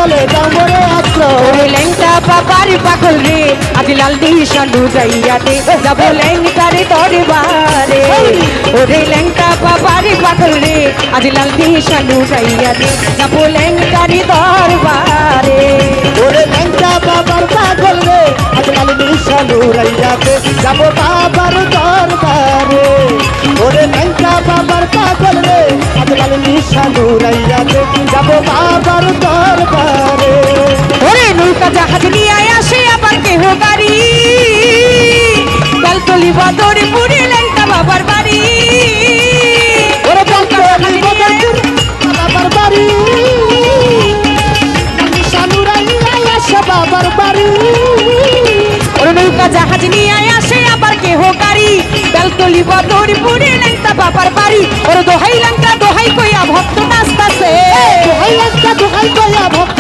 চলে যাও মোরে আশ্রয়। ওরে ল্যাংটা বাবার পাগল রে আজ লাল নিশানু যাইয়াতে যাব ল্যাংটারে দরবারে। ওরে ল্যাংটা বাবার পাগল রে আজ লাল নিশানু যাইয়াতে যাব ল্যাংটারে দরবারে। ওরে ল্যাংটা বাবার পাগল রে আজ লাল নিশানু রাইয়াতে যাব বাবার দরবারে। ওরে ল্যাংটা বাবার পাগল রে আজ লাল নিশানু রাইয়াতে যাব বাবার দরবারে। ওরে নৌকা জাহাজ নিয়ে আসে আবার কেহ গাড়ি বেলতলি বদরে পুরে ল্যাংটা বাবার বাড়ি। ওরে বেলতলি বদরপুর বাবার বাড়ি নিশানু রাইয়া আসে বাবার বাড়ি। ওরে নৌকা জাহাজ নিয়ে আসে আবার কেহ গাড়ি বেলতলি বদরে পুরে ল্যাংটা বাবার বাড়ি। ওরে দোহাই ল্যাংটা দোহাই কইয়া ভক্ত নাচতাছে, দোহাই ল্যাংটা দোহাই কইয়া ভক্ত